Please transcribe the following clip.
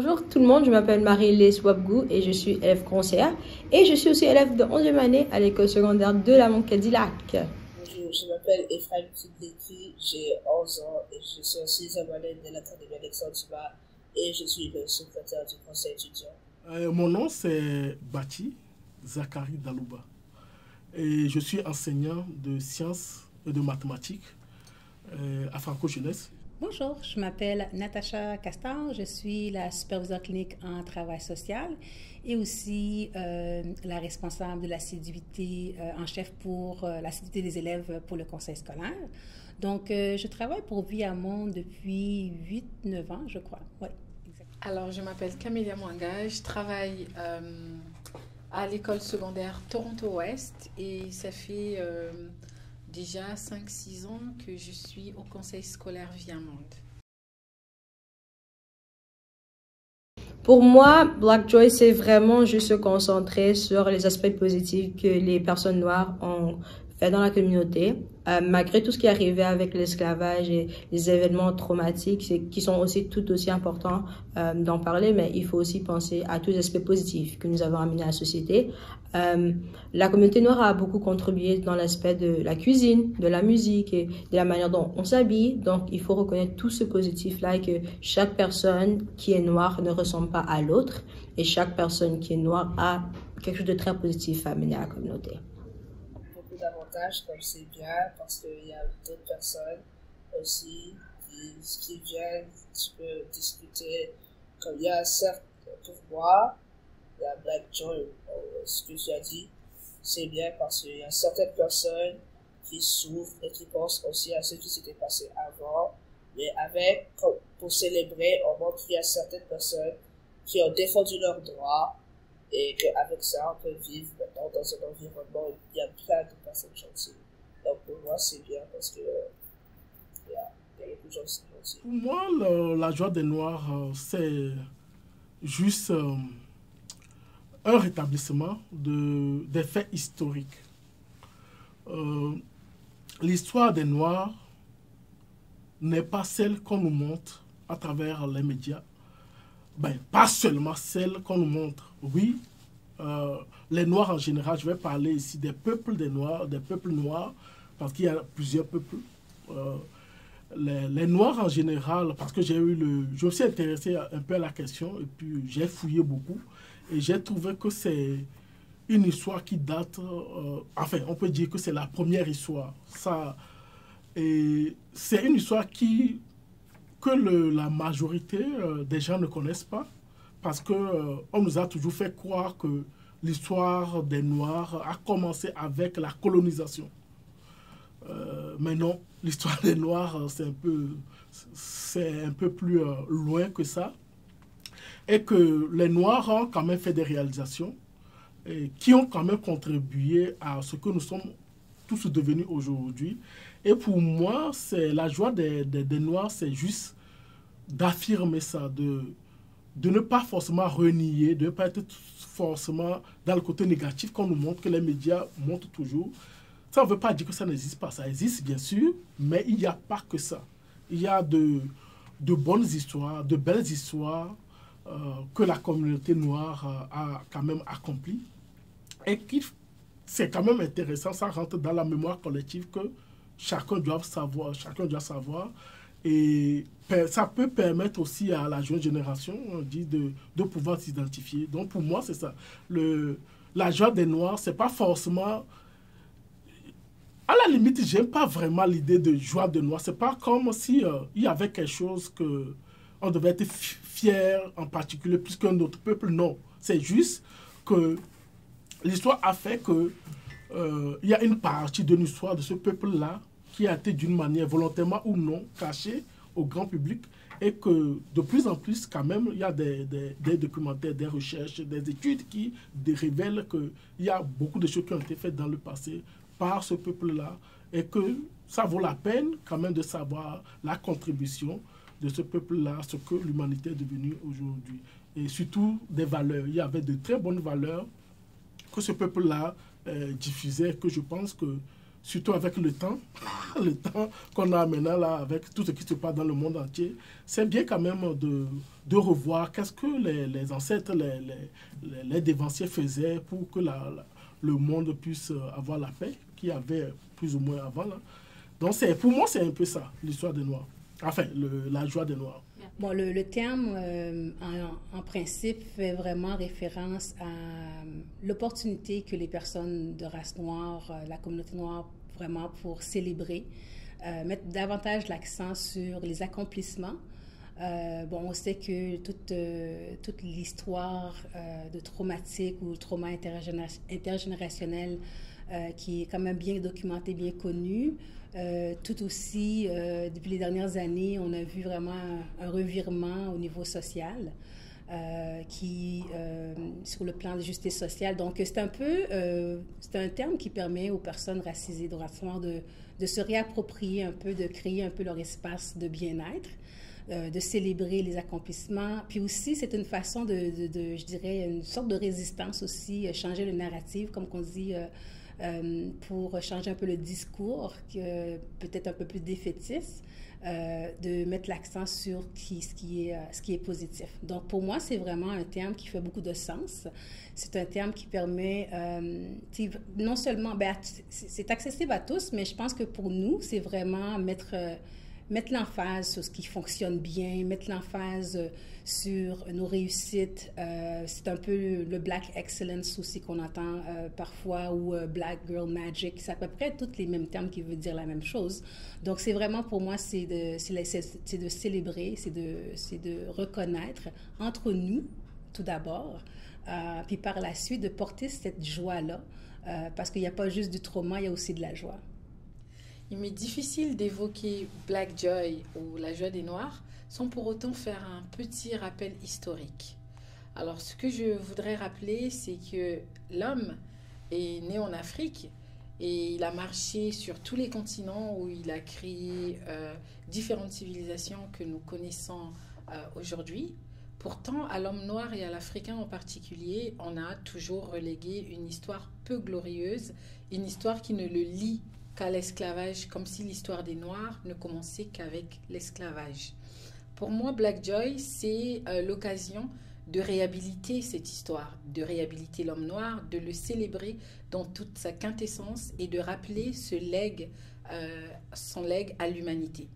Bonjour tout le monde, je m'appelle Marie-Lise Wabgou et je suis élève conseillère et je suis aussi élève de 11e année à l'école secondaire de la Montcadillac. Bonjour, je m'appelle Ephraim Tidleki, j'ai 11 ans et je suis en 6e année de l'Académie Alexandre Dumas et je suis le secrétaire du conseil étudiant. Mon nom c'est Bati Zakari Dalouba et je suis enseignant de sciences et de mathématiques à Franco-Jeunesse. Bonjour, je m'appelle Natacha Castan, je suis la superviseure clinique en travail social et aussi la responsable de l'assiduité en chef pour l'assiduité des élèves pour le conseil scolaire. Donc, je travaille pour Viamont depuis 8-9 ans, je crois. Oui, exactement. Alors, je m'appelle Camélia Mwanga, je travaille à l'école secondaire Toronto-Ouest et ça fait déjà 5-6 ans que je suis au conseil scolaire Viamont. Pour moi, Black Joy, c'est vraiment juste se concentrer sur les aspects positifs que les personnes noires ont fait dans la communauté, malgré tout ce qui est arrivé avec l'esclavage et les événements traumatiques qui sont aussi tout aussi importants d'en parler, mais il faut aussi penser à tous les aspects positifs que nous avons amenés à la société. La communauté noire a beaucoup contribué dans l'aspect de la cuisine, de la musique et de la manière dont on s'habille. Donc, il faut reconnaître tout ce positif-là et que chaque personne qui est noire ne ressemble pas à l'autre et chaque personne qui est noire a quelque chose de très positif à amener à la communauté. Davantage comme c'est bien parce qu'il y a d'autres personnes aussi qui viennent, tu peux discuter comme il y a certes pour moi la Black Joy, ce que tu as dit c'est bien parce qu'il y a certaines personnes qui souffrent et qui pensent aussi à ce qui s'était passé avant, mais avec pour célébrer on montre qu'il y a certaines personnes qui ont défendu leurs droits et qu'avec ça, on peut vivre maintenant dans un environnement où il y a plein de personnes gentilles. Donc pour moi, c'est bien parce que il y a beaucoup de gens gentils. Pour moi, la joie des Noirs, c'est juste un rétablissement des faits historiques. L'histoire des Noirs n'est pas celle qu'on nous montre à travers les médias. Ben, pas seulement celle qu'on nous montre. Oui, les Noirs en général, je vais parler ici des peuples noirs, parce qu'il y a plusieurs peuples. Les Noirs en général, parce que je me suis intéressé un peu à la question, et puis j'ai fouillé beaucoup, et j'ai trouvé que c'est une histoire qui date, enfin, on peut dire que c'est la première histoire. Et c'est une histoire que la majorité des gens ne connaissent pas parce qu'on nous a toujours fait croire que l'histoire des Noirs a commencé avec la colonisation. Mais non, l'histoire des Noirs, c'est un peu plus loin que ça. Et que les Noirs ont quand même fait des réalisations qui ont quand même contribué à ce que nous sommes tous devenus aujourd'hui. Et pour moi, c'est la joie des Noirs, c'est juste d'affirmer ça, de ne pas forcément renier, de ne pas être forcément dans le côté négatif qu'on nous montre, que les médias montrent toujours. Ça ne veut pas dire que ça n'existe pas. Ça existe, bien sûr, mais il n'y a pas que ça. Il y a de bonnes histoires, de belles histoires que la communauté noire a quand même accomplies. Et c'est quand même intéressant, ça rentre dans la mémoire collective que chacun doit savoir. Et ça peut permettre aussi à la jeune génération de pouvoir s'identifier. Donc pour moi, c'est ça. La joie des Noirs, c'est pas forcément... À la limite, j'aime pas vraiment l'idée de joie des Noirs. C'est pas comme si il y avait quelque chose que on devait être fier en particulier plus qu'un autre peuple. Non, c'est juste que l'histoire a fait que il y a une partie de l'histoire de ce peuple-là qui a été d'une manière volontairement ou non cachée au grand public et que de plus en plus quand même il y a des documentaires, des recherches, des études qui révèlent qu'il y a beaucoup de choses qui ont été faites dans le passé par ce peuple-là et que ça vaut la peine quand même de savoir la contribution de ce peuple-là, ce que l'humanité est devenue aujourd'hui. Et surtout des valeurs. Il y avait de très bonnes valeurs que ce peuple-là diffusait, que je pense que surtout avec le temps, le temps qu'on a maintenant là, avec tout ce qui se passe dans le monde entier, c'est bien quand même de revoir qu'est-ce que les ancêtres, les dévanciers faisaient pour que le monde puisse avoir la paix qu'il y avait plus ou moins avant. Là. Donc pour moi, c'est un peu ça, l'histoire des Noirs. Enfin, la joie des Noirs. Bon, le terme, en principe, fait vraiment référence à l'opportunité que les personnes de race noire, la communauté noire, vraiment pour célébrer, mettre davantage l'accent sur les accomplissements. Bon, on sait que toute l'histoire de traumatique ou trauma intergénérationnel qui est quand même bien documentée, bien connue. Tout aussi, depuis les dernières années, on a vu vraiment un revirement au niveau social sur le plan de justice sociale. Donc, c'est un terme qui permet aux personnes racisées de race noire de se réapproprier un peu, de créer un peu leur espace de bien-être, de célébrer les accomplissements. Puis aussi, c'est une façon je dirais, une sorte de résistance aussi, changer le narratif, comme qu'on dit, pour changer un peu le discours, peut-être un peu plus défaitiste, de mettre l'accent sur ce qui est positif. Donc, pour moi, c'est vraiment un terme qui fait beaucoup de sens. C'est un terme qui permet, non seulement, c'est accessible à tous, mais je pense que pour nous, c'est vraiment mettre l'emphase sur ce qui fonctionne bien, mettre l'emphase sur nos réussites. C'est un peu le Black Excellence aussi qu'on entend parfois, ou Black Girl Magic. C'est à peu près tous les mêmes termes qui veulent dire la même chose. Donc, c'est vraiment, pour moi, c'est de célébrer, c'est de reconnaître entre nous, tout d'abord, puis par la suite, de porter cette joie-là, parce qu'il n'y a pas juste du trauma, il y a aussi de la joie. Il m'est difficile d'évoquer Black Joy ou la joie des Noirs sans pour autant faire un petit rappel historique. Alors, ce que je voudrais rappeler, c'est que l'homme est né en Afrique et il a marché sur tous les continents où il a créé différentes civilisations que nous connaissons aujourd'hui. Pourtant, à l'homme noir et à l'Africain en particulier, on a toujours relégué une histoire peu glorieuse, une histoire qui ne le lie qu'à l'esclavage, comme si l'histoire des Noirs ne commençait qu'avec l'esclavage. Pour moi, Black Joy, c'est l'occasion de réhabiliter cette histoire, de réhabiliter l'homme noir, de le célébrer dans toute sa quintessence et de rappeler son legs à l'humanité.